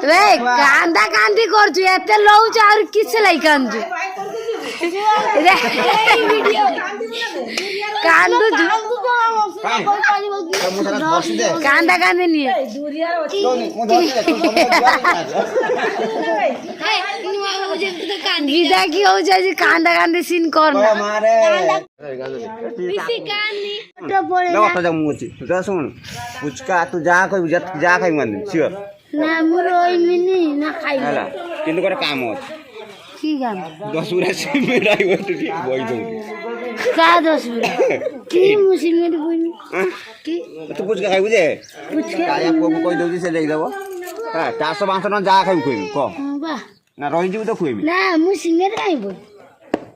रे कांदा कांदी करछु एते लौच और किछ लाई कांदु रे कांदु कांदा कांदी नहीं गीता की हो जाए कांदा कांदी सीन करना শুন ফুচকা তুই যা কইবি যা খাই মানে শিওর না মোর ওই মিনি না খাই ହେଲା কিন্তু করে কাম আছে কি কাম 10 গুড়া সিমেন্ট আইব তুই বই দউ কা 10 গুড়া কি মুসিমেন্ট বইনি কি তুই ফুচকা খাইবু যে ফুচকা কায়া কোকো কই দউছি সে দেই দেব হ্যাঁ 400 টকা যা খাইবি কইবি ক বাহ না রহিଯିବୁ তো কইবি না মুসিমেন্ট খাইব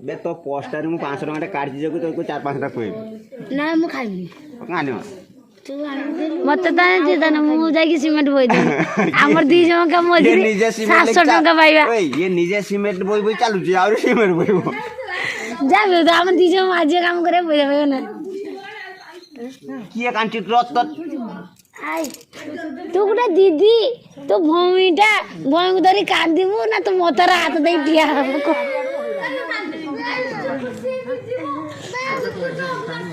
বে তো পোস্টারে মু 500 টাকা কাটি যাকু তো 4-5 টাকা কইবি না মু খাইবি কানি মতে তানে যে তানে মু যাই সিমেন্ট বই দে আমার ଦି ଜଣକା ମଝିରେ 700 ଟଙ୍କା ପାଇବା ওই ये নিজে সিমেন্ট বই বই চালুছি আর সিমেন্ট বইব যাবে তো আমার ଦି ଜଣ মাঝে কাম করে পয়সা পাইব না কি কাঞ্চি রত আই তু গুটা দিদি তো ভূমিটা ভূমি ধরি কান্দিবু না তো মতর হাত দেই টিয়া হবো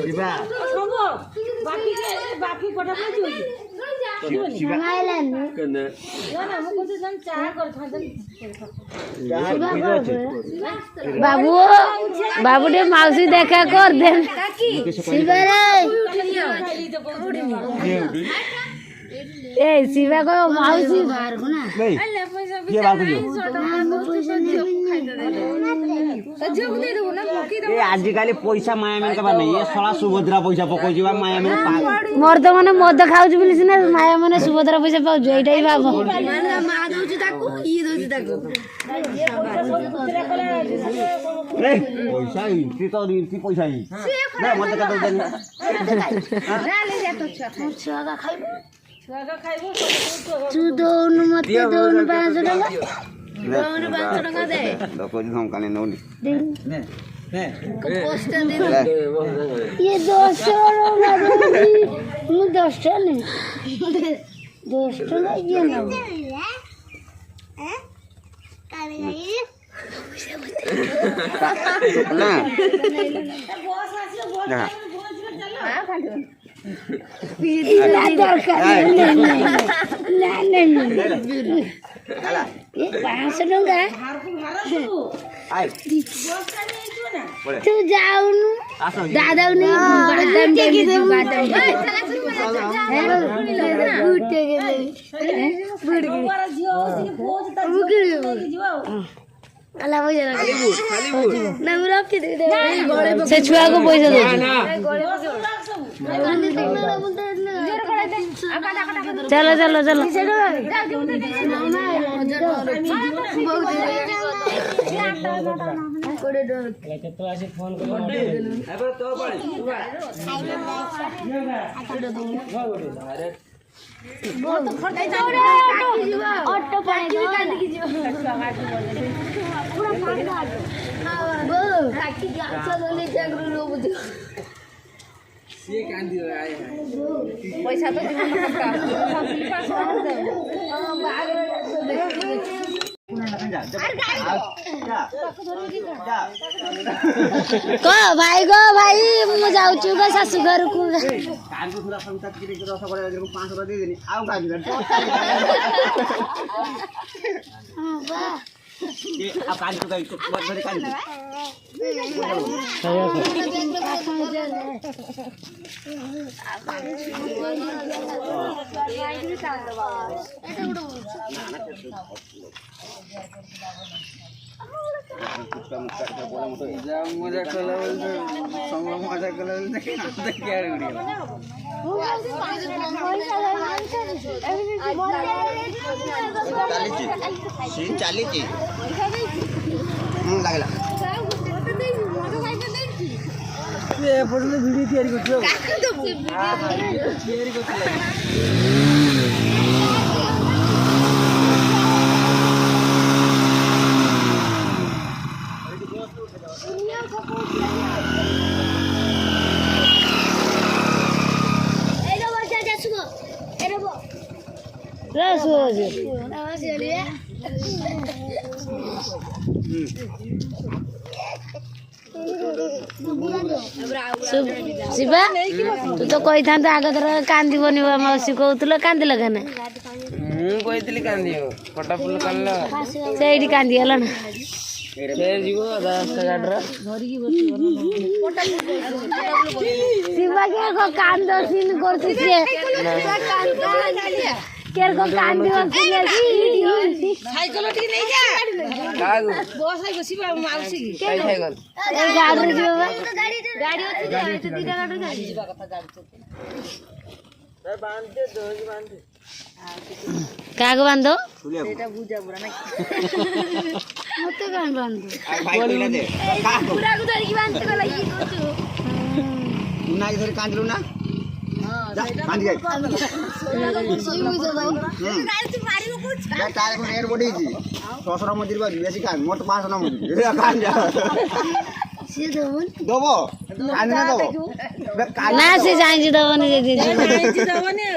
দিবা बाकी फटाफट होई মাইলান কেনে ना हम को जन चाह कर বাবু বাবুটে মাউসি দেখা কর দেন শিবারে এই শিবা কো মাউসি বাহার কো না नहीं ये बात जो ए आजिकाली पैसा माया में का नहीं ये साला सुभद्रा पैसा पकोइ जीवा माया में मर्द माने मद खाउछ बोली सिना माया माने सुभद्रा पैसा पाउछ एटाई बाबू मा दउछु ताको ई दउछु ताको ए पैसा इति तो इति पैसा ही ना मत का दउ देनी ले जा तो छुआ का खाइबो छुआ का खाइबो तू दोन मते दोन 500 टका दोन 500 टका दे लोको जी हम काने नौनी को पोस्ट दे ये 10 टका मु 10 टका नहीं 10 टका ये ना ना ना आई तू जाऊनु दादा बादाम से छुआ को पैसा दे चलो चलो चलो पैसा तो को भाई मु जाउछु ग सासु घर को कान को थोड़ा संता की रस करे 500 दे देनी आउ का दिला हां बा ये आ कान को गई तो बड़े कान मजा कला मजा कला ଚାଲିଛି ଲାଗିଲା ଏପଟେ ଭିଡିଓ ତିଆରି କରୁଛୁ ତିଆରି କରୁଥିଲା रस हो जो शिवा तू तो कही था आग थर कांदीबनी मौसी कहूल कांदिल केना କହିଥିଲି କାନ୍ଦିବ ଫଟା ଫୁଲ କାନ୍ଦିଲ ସେଇଠି କାନ୍ଦିଗଲ ନା ଫେର ଯିବ ରାସ୍ତା ଘାଟର शिवा के को कांद सीन करती से केर को कांदी वक्ति साइकिल टी नहीं जा କାହାକୁ बस है बसी माउसी की କାଇ ସାଇକେଲ ए गाड़ी जो गाड़ी होती जा तो दीदा गाड़ी गाड़ी जीवा कथा गाड़ी ବାନ୍ଧେ ଦୋଜି ବାନ୍ଧେ कागो बांधो सेटा बुझा बुरा ना मते कान बांधो भाई कइला दे पूरा को धरी की बांधते गला ये सोचो तू ना इधर कांदलु ना हां कांद गए सोई बुझा दो गाड़ी से मारी को कुछ या तारे को एयर बॉडी जी ससुरा मंदिर बा बेसी कान मोट पास ना मंदिर रे कान जा से दोवन दबो कान ना दबो बे कान ना से जाई दवनी दे दे जी दवने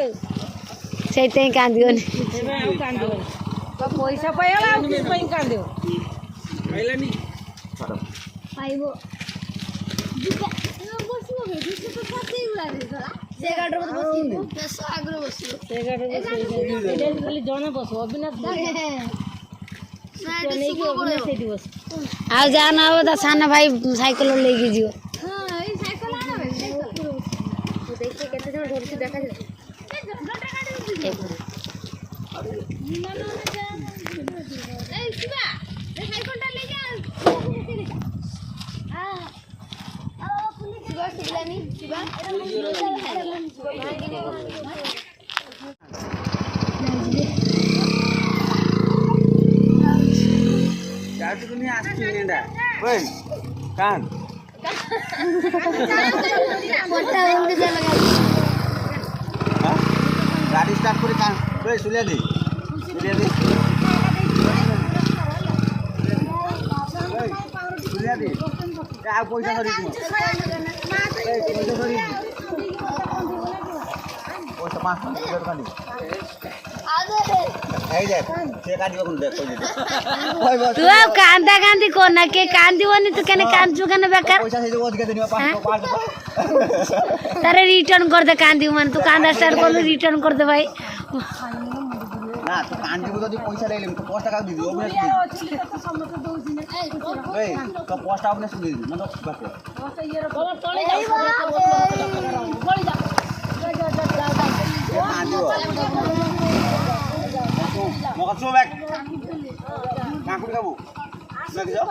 सेते कांदियोनी एबे आउ कांदो तो पैसा पायला आउ किस पई कांदो କହିଲାନି पाइबो से गाड़ी में बसिबो बस आगरो बसिबो से गाड़ी में एडे खाली जणा बसो अविनाश नहीं कि अविनाश सेठी बस आ जा ना हो त साना भाई साइकिल लेके जियो हां ई साइकिल आना है साइकिल तो देखिए कितने जण घर से देखा जाए ଯାଉଛୁ ନି ଆସିଛି ନେଣ୍ଡା ଓଏ କାନ गाड़ी स्टार्ट करे कान बे सुलिया दे सुलिया दे सुलिया दे आ पैसा धरि तू पैसा धरि पैसा 500 काढी आई दे से काढी कोन दे कोई तू अब कांदा कांदी कोना के कांदीवनी तू केने कांदजु केने बेकार पैसा से ओज के देनी 500 तारे रिटर्न कर दे कांदी मन तू कांदा स्टार्ट कर रिटर्न कर दे भाई ना तो कांदी को जदी पैसा ले लेम तो पोस्ट का दी दियो ओने ए तो पोस्ट आपने सुन दी मतलब बात मका चो बैक काकुड काबू बैक जाओ